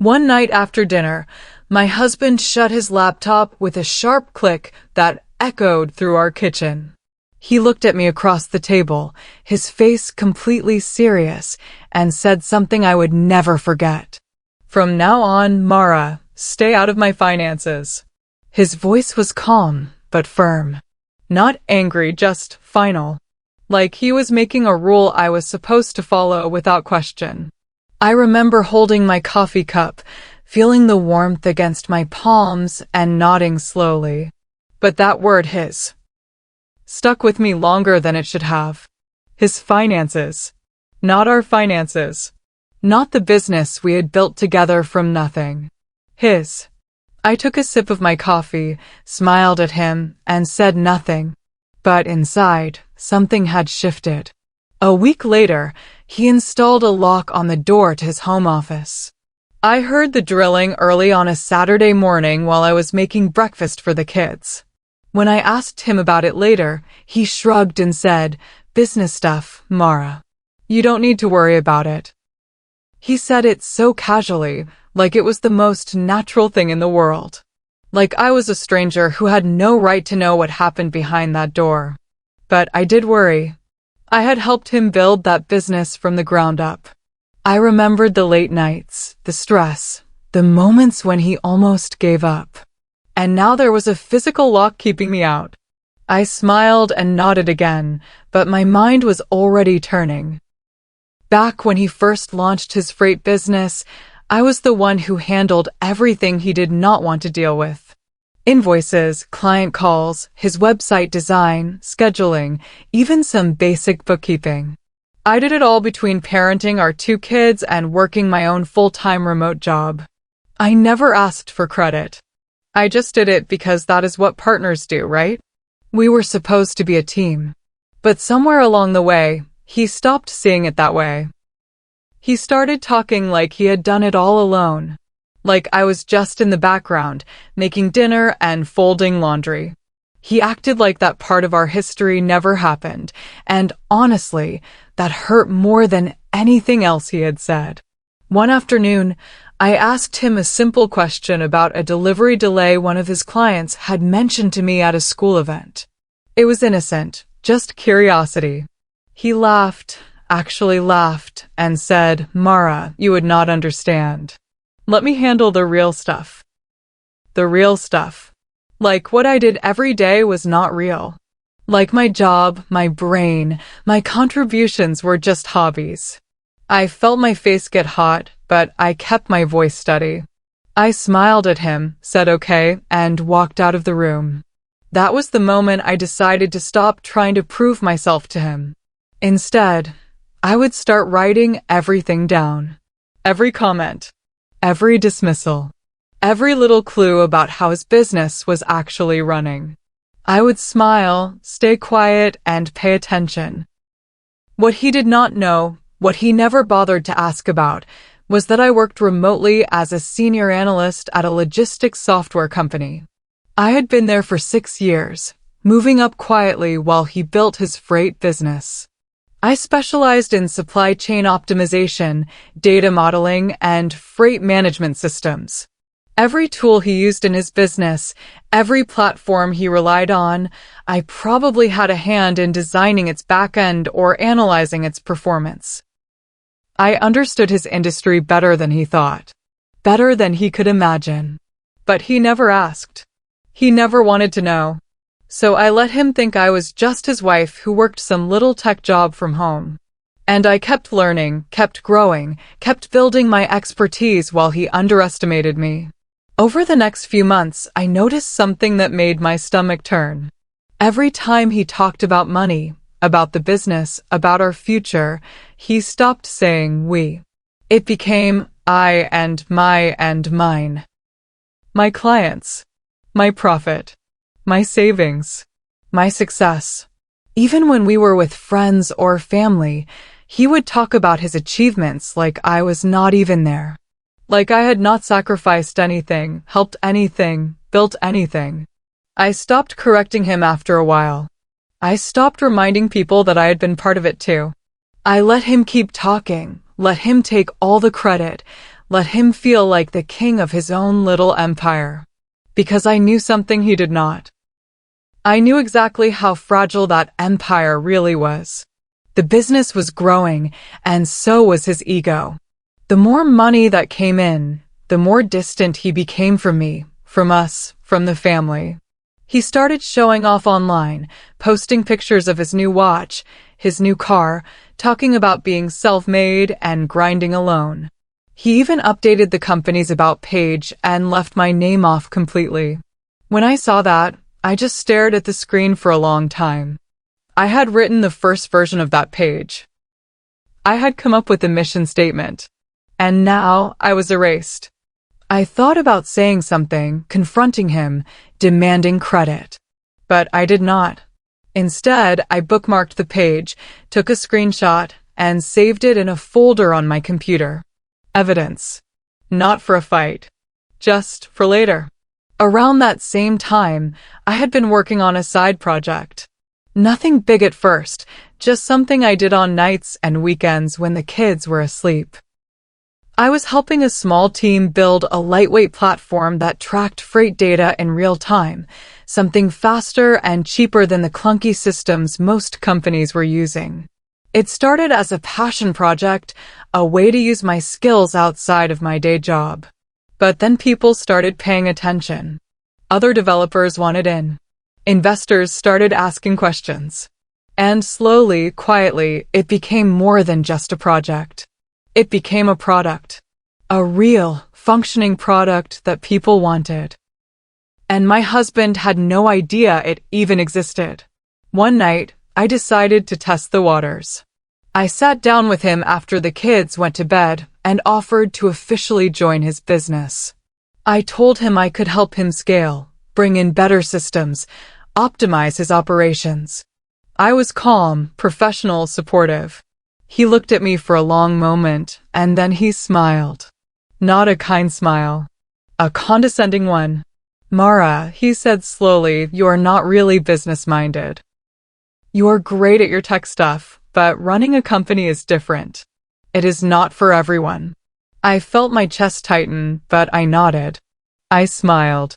One night after dinner, my husband shut his laptop with a sharp click that echoed through our kitchen. He looked at me across the table, his face completely serious, and said something I would never forget. "From now on, Mara, stay out of my finances." His voice was calm, but firm. Not angry, just final. Like he was making a rule I was supposed to follow without question. I remember holding my coffee cup, feeling the warmth against my palms and nodding slowly. But that word, his, stuck with me longer than it should have. His finances. Not our finances. Not the business we had built together from nothing. His. I took a sip of my coffee, smiled at him, and said nothing. But inside, something had shifted. A week later, he installed a lock on the door to his home office. I heard the drilling early on a Saturday morning while I was making breakfast for the kids. When I asked him about it later, he shrugged and said, "Business stuff, Mara. You don't need to worry about it." He said it so casually, like it was the most natural thing in the world. Like I was a stranger who had no right to know what happened behind that door. But I did worry. I had helped him build that business from the ground up. I remembered the late nights, the stress, the moments when he almost gave up. And now there was a physical lock keeping me out. I smiled and nodded again, but my mind was already turning. Back when he first launched his freight business, I was the one who handled everything he did not want to deal with. Invoices, client calls, his website design, scheduling, even some basic bookkeeping. I did it all between parenting our 2 kids and working my own full-time remote job. I never asked for credit. I just did it because that is what partners do, right? We were supposed to be a team. But somewhere along the way, he stopped seeing it that way. He started talking like he had done it all alone. Like I was just in the background, making dinner and folding laundry. He acted like that part of our history never happened, and honestly, that hurt more than anything else he had said. One afternoon, I asked him a simple question about a delivery delay one of his clients had mentioned to me at a school event. It was innocent, just curiosity. He laughed, actually laughed, and said, "Mara, you would not understand. Let me handle the real stuff." The real stuff. Like what I did every day was not real. Like my job, my brain, my contributions were just hobbies. I felt my face get hot, but I kept my voice steady. I smiled at him, said okay, and walked out of the room. That was the moment I decided to stop trying to prove myself to him. Instead, I would start writing everything down. Every comment. Every dismissal. Every little clue about how his business was actually running. I would smile, stay quiet, and pay attention. What he did not know, what he never bothered to ask about, was that I worked remotely as a senior analyst at a logistics software company. I had been there for 6 years, moving up quietly while he built his freight business. I specialized in supply chain optimization, data modeling, and freight management systems. Every tool he used in his business, every platform he relied on, I probably had a hand in designing its back-end or analyzing its performance. I understood his industry better than he thought, better than he could imagine. But he never asked. He never wanted to know. So I let him think I was just his wife who worked some little tech job from home. And I kept learning, kept growing, kept building my expertise while he underestimated me. Over the next few months, I noticed something that made my stomach turn. Every time he talked about money, about the business, about our future, he stopped saying we. It became I and my and mine. My clients. My profit. My savings. My success. Even when we were with friends or family, he would talk about his achievements like I was not even there. Like I had not sacrificed anything, helped anything, built anything. I stopped correcting him after a while. I stopped reminding people that I had been part of it too. I let him keep talking, let him take all the credit, let him feel like the king of his own little empire. Because I knew something he did not. I knew exactly how fragile that empire really was. The business was growing, and so was his ego. The more money that came in, the more distant he became from me, from us, from the family. He started showing off online, posting pictures of his new watch, his new car, talking about being self-made and grinding alone. He even updated the company's about page and left my name off completely. When I saw that, I just stared at the screen for a long time. I had written the first version of that page. I had come up with a mission statement. And now I was erased. I thought about saying something, confronting him, demanding credit. But I did not. Instead, I bookmarked the page, took a screenshot, and saved it in a folder on my computer. Evidence. Not for a fight. Just for later. Around that same time, I had been working on a side project. Nothing big at first, just something I did on nights and weekends when the kids were asleep. I was helping a small team build a lightweight platform that tracked freight data in real time, something faster and cheaper than the clunky systems most companies were using. It started as a passion project, a way to use my skills outside of my day job. But then people started paying attention. Other developers wanted in. Investors started asking questions. And slowly, quietly, it became more than just a project. It became a product. A real, functioning product that people wanted. And my husband had no idea it even existed. One night, I decided to test the waters. I sat down with him after the kids went to bed and offered to officially join his business. I told him I could help him scale, bring in better systems, optimize his operations. I was calm, professional, supportive. He looked at me for a long moment, and then he smiled. Not a kind smile. A condescending one. "Mara," he said slowly, "you are not really business-minded. You are great at your tech stuff, but running a company is different. It is not for everyone." I felt my chest tighten, but I nodded. I smiled.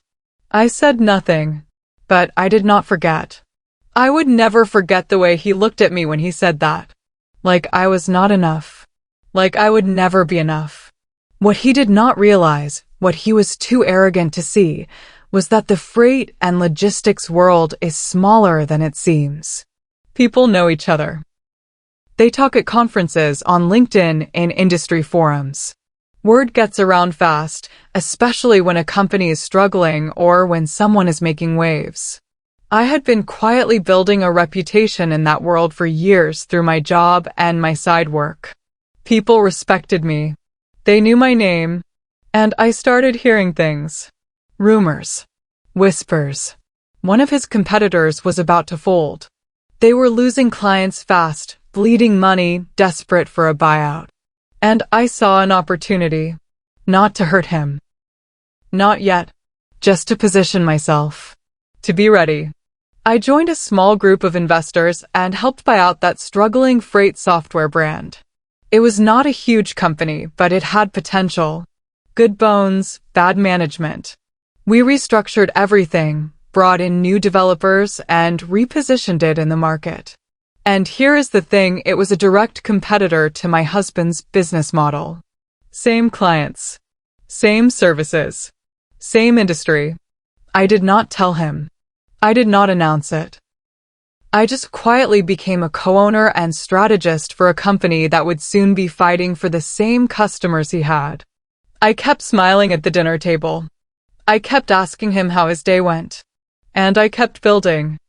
I said nothing, but I did not forget. I would never forget the way he looked at me when he said that. Like I was not enough. Like I would never be enough. What he did not realize, what he was too arrogant to see, was that the freight and logistics world is smaller than it seems. People know each other. They talk at conferences, on LinkedIn, in industry forums. Word gets around fast, especially when a company is struggling or when someone is making waves. I had been quietly building a reputation in that world for years through my job and my side work. People respected me. They knew my name, and I started hearing things. Rumors. Whispers. One of his competitors was about to fold. They were losing clients fast, bleeding money, desperate for a buyout. And I saw an opportunity. Not to hurt him. Not yet. Just to position myself. To be ready. I joined a small group of investors and helped buy out that struggling freight software brand. It was not a huge company, but it had potential. Good bones, bad management. We restructured everything, brought in new developers, and repositioned it in the market. And here is the thing, it was a direct competitor to my husband's business model. Same clients. Same services. Same industry. I did not tell him. I did not announce it. I just quietly became a co-owner and strategist for a company that would soon be fighting for the same customers he had. I kept smiling at the dinner table. I kept asking him how his day went. And I kept building.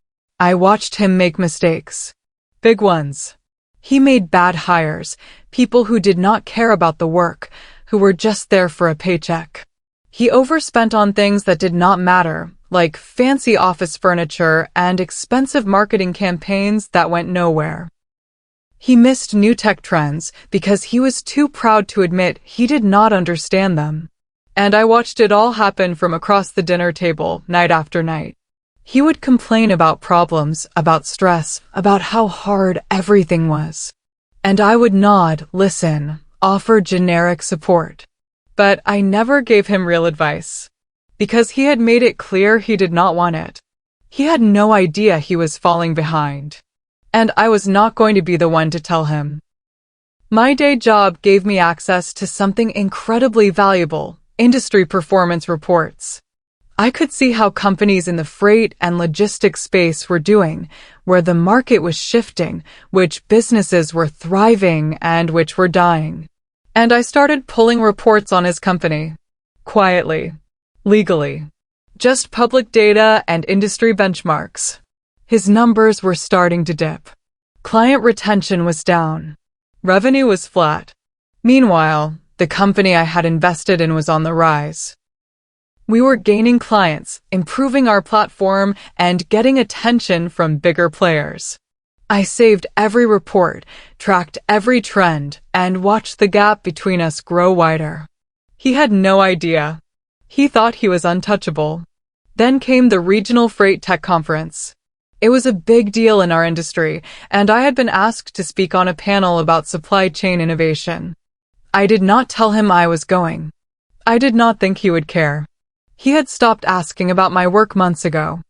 I watched him make mistakes. Big ones. He made bad hires, people who did not care about the work, who were just there for a paycheck. He overspent on things that did not matter, like fancy office furniture and expensive marketing campaigns that went nowhere. He missed new tech trends because he was too proud to admit he did not understand them. And I watched it all happen from across the dinner table, night after night. He would complain about problems, about stress, about how hard everything was. And I would nod, listen, offer generic support. But I never gave him real advice, because he had made it clear he did not want it. He had no idea he was falling behind, and I was not going to be the one to tell him. My day job gave me access to something incredibly valuable: industry performance reports. I could see how companies in the freight and logistics space were doing, where the market was shifting, which businesses were thriving and which were dying. And I started pulling reports on his company. Quietly. Legally. Just public data and industry benchmarks. His numbers were starting to dip. Client retention was down. Revenue was flat. Meanwhile, the company I had invested in was on the rise. We were gaining clients, improving our platform, and getting attention from bigger players. I saved every report, tracked every trend, and watched the gap between us grow wider. He had no idea. He thought he was untouchable. Then came the Regional Freight Tech Conference. It was a big deal in our industry, and I had been asked to speak on a panel about supply chain innovation. I did not tell him I was going. I did not think he would care. He had stopped asking about my work months ago.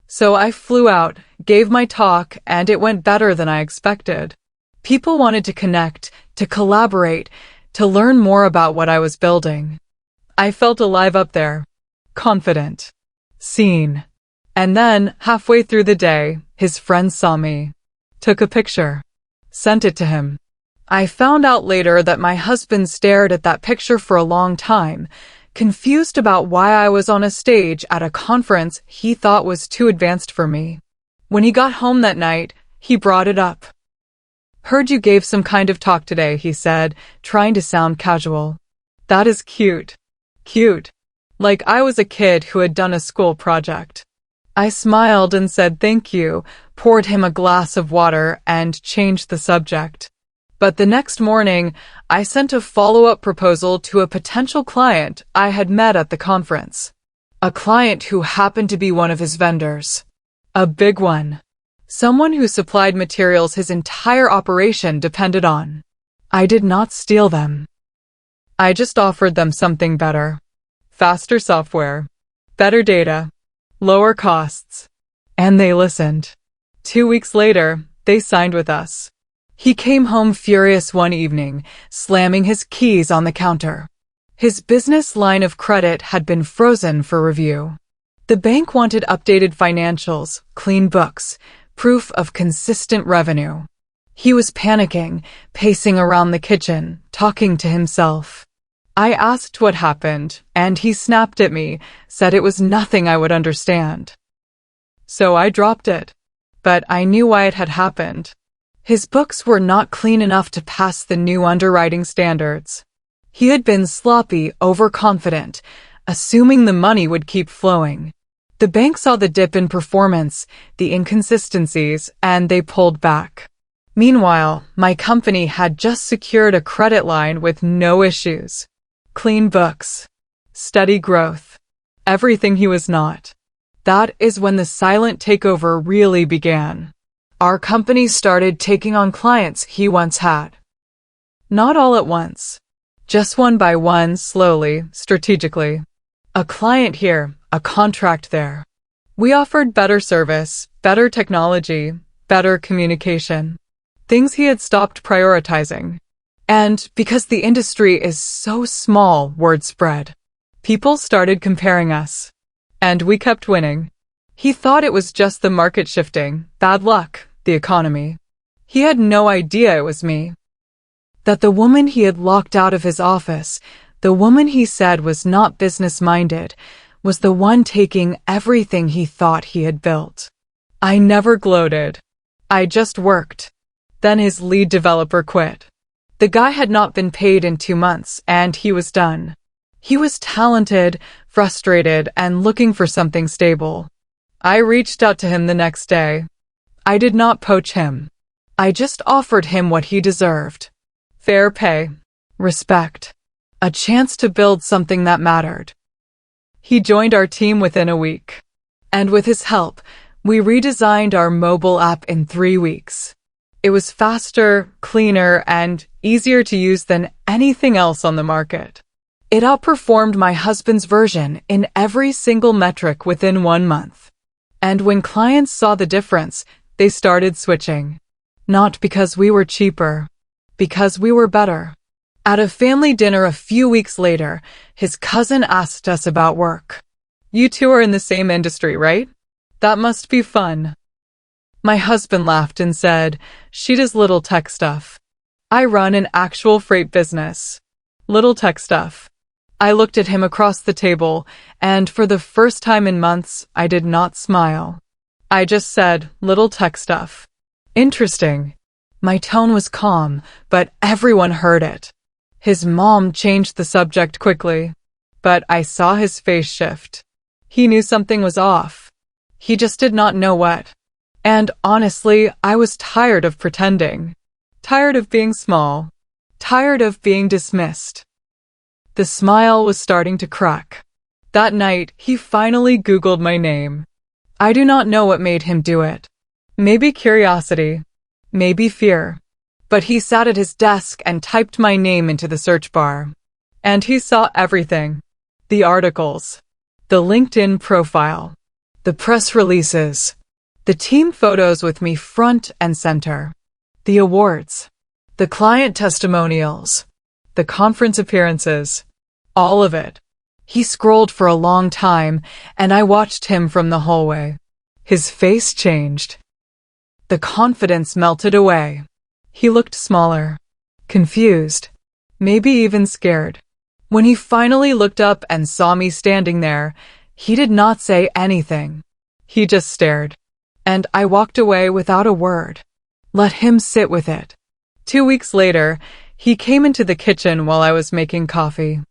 So I flew out, gave my talk, and it went better than I expected. People wanted to connect, to collaborate, to learn more about what I was building. I felt alive up there. Confident. Seen. And then, halfway through the day, his friends saw me. Took a picture. Sent it to him. I found out later that my husband stared at that picture for a long time, confused about why I was on a stage at a conference he thought was too advanced for me. When he got home that night, he brought it up. "Heard you gave some kind of talk today," he said, trying to sound casual. "That is cute." Cute. Like I was a kid who had done a school project. I smiled and said thank you, poured him a glass of water, and changed the subject. But the next morning, I sent a follow-up proposal to a potential client I had met at the conference. A client who happened to be one of his vendors. A big one. Someone who supplied materials his entire operation depended on. I did not steal them. I just offered them something better. Faster software. Better data. Lower costs. And they listened. 2 weeks later, they signed with us. He came home furious one evening, slamming his keys on the counter. His business line of credit had been frozen for review. The bank wanted updated financials, clean books, proof of consistent revenue. He was panicking, pacing around the kitchen, talking to himself. I asked what happened, and he snapped at me, said it was nothing I would understand. So I dropped it. But I knew why it had happened. His books were not clean enough to pass the new underwriting standards. He had been sloppy, overconfident, assuming the money would keep flowing. The bank saw the dip in performance, the inconsistencies, and they pulled back. Meanwhile, my company had just secured a credit line with no issues. Clean books. Steady growth. Everything he was not. That is when the silent takeover really began. Our company started taking on clients he once had. Not all at once. Just one by one, slowly, strategically. A client here, a contract there. We offered better service, better technology, better communication. Things he had stopped prioritizing. And because the industry is so small, word spread. People started comparing us. And we kept winning. He thought it was just the market shifting, bad luck, the economy. He had no idea it was me. That the woman he had locked out of his office, the woman he said was not business-minded, was the one taking everything he thought he had built. I never gloated. I just worked. Then his lead developer quit. The guy had not been paid in 2 months, and he was done. He was talented, frustrated, and looking for something stable. I reached out to him the next day. I did not poach him. I just offered him what he deserved. Fair pay. Respect. A chance to build something that mattered. He joined our team within a week. And with his help, we redesigned our mobile app in 3 weeks. It was faster, cleaner, and easier to use than anything else on the market. It outperformed my husband's version in every single metric within 1 month. And when clients saw the difference, they started switching. Not because we were cheaper, because we were better. At a family dinner a few weeks later, his cousin asked us about work. You two are in the same industry, right? That must be fun. My husband laughed and said, she does little tech stuff. I run an actual freight business. Little tech stuff. I looked at him across the table, and for the first time in months, I did not smile. I just said, little tech stuff. Interesting. My tone was calm, but everyone heard it. His mom changed the subject quickly, but I saw his face shift. He knew something was off. He just did not know what. And honestly, I was tired of pretending. Tired of being small. Tired of being dismissed. The smile was starting to crack. That night, he finally Googled my name. I do not know what made him do it. Maybe curiosity. Maybe fear. But he sat at his desk and typed my name into the search bar. And he saw everything. The articles. The LinkedIn profile. The press releases. The team photos with me front and center. The awards. The client testimonials. The conference appearances. All of it. He scrolled for a long time, and I watched him from the hallway. His face changed. The confidence melted away. He looked smaller, confused, maybe even scared. When he finally looked up and saw me standing there, he did not say anything. He just stared. And I walked away without a word. Let him sit with it. 2 weeks later, he came into the kitchen while I was making coffee.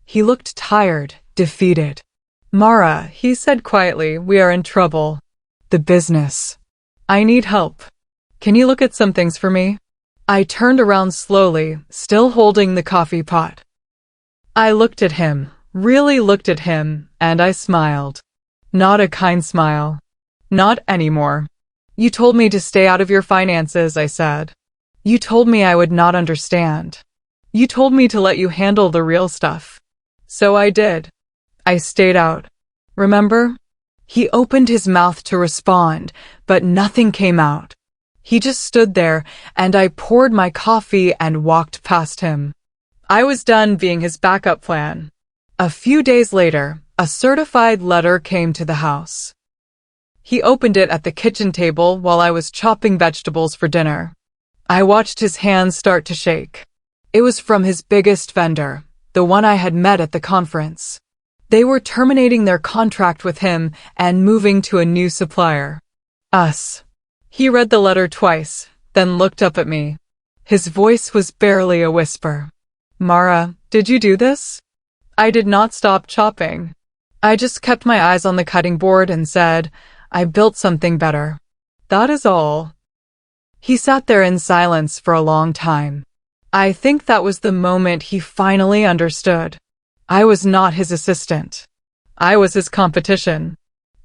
He looked tired, defeated. Mara, he said quietly, we are in trouble. The business. I need help. Can you look at some things for me? I turned around slowly, still holding the coffee pot. I looked at him, really looked at him, and I smiled. Not a kind smile. Not anymore. You told me to stay out of your finances, I said. You told me I would not understand. You told me to let you handle the real stuff. So I did. I stayed out. Remember? He opened his mouth to respond, but nothing came out. He just stood there, and I poured my coffee and walked past him. I was done being his backup plan. A few days later, a certified letter came to the house. He opened it at the kitchen table while I was chopping vegetables for dinner. I watched his hands start to shake. It was from his biggest vendor, the one I had met at the conference. They were terminating their contract with him and moving to a new supplier. Us. He read the letter twice, then looked up at me. His voice was barely a whisper. Mara, did you do this? I did not stop chopping. I just kept my eyes on the cutting board and said, I built something better. That is all. He sat there in silence for a long time. I think that was the moment he finally understood. I was not his assistant. I was his competition.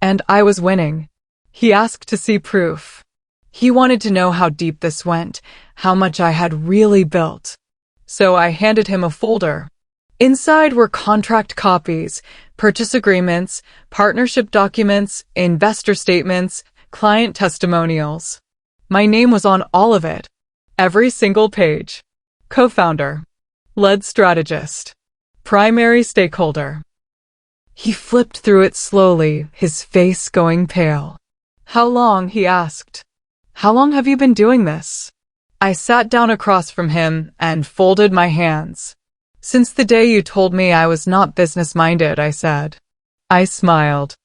And I was winning. He asked to see proof. He wanted to know how deep this went, how much I had really built. So I handed him a folder. Inside were contract copies, purchase agreements, partnership documents, investor statements, client testimonials. My name was on all of it. Every single page. Co-founder. Lead strategist. Primary stakeholder. He flipped through it slowly, his face going pale. How long? He asked. How long have you been doing this? I sat down across from him and folded my hands. Since the day you told me I was not business-minded, I said. I smiled.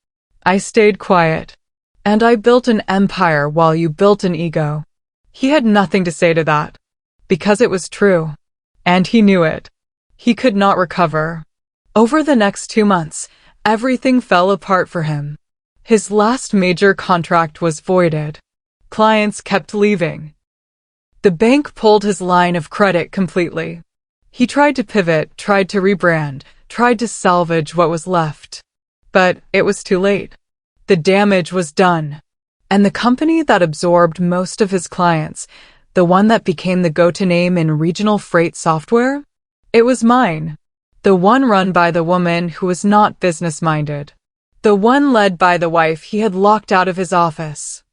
I stayed quiet. And I built an empire while you built an ego. He had nothing to say to that. Because it was true. And he knew it. He could not recover. Over the next 2 months, everything fell apart for him. His last major contract was voided. Clients kept leaving. The bank pulled his line of credit completely. He tried to pivot, tried to rebrand, tried to salvage what was left. But it was too late. The damage was done. And the company that absorbed most of his clients, the one that became the go-to name in regional freight software, it was mine. The one run by the woman who was not business-minded. The one led by the wife he had locked out of his office.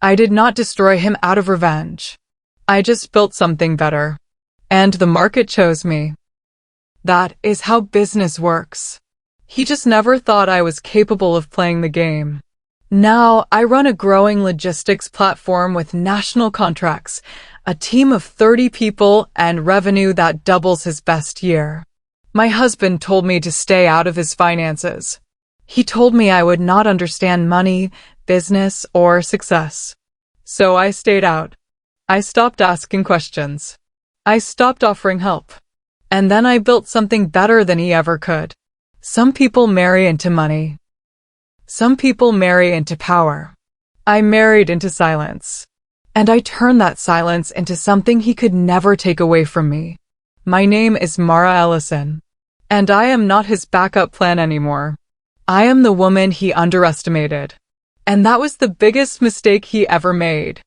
I did not destroy him out of revenge. I just built something better. And the market chose me. That is how business works. He just never thought I was capable of playing the game. Now, I run a growing logistics platform with national contracts, a team of 30 people, and revenue that doubles his best year. My husband told me to stay out of his finances. He told me I would not understand money, business, or success. So I stayed out. I stopped asking questions. I stopped offering help. And then I built something better than he ever could. Some people marry into money. Some people marry into power. I married into silence. And I turned that silence into something he could never take away from me. My name is Mara Ellison. And I am not his backup plan anymore. I am the woman he underestimated. And that was the biggest mistake he ever made.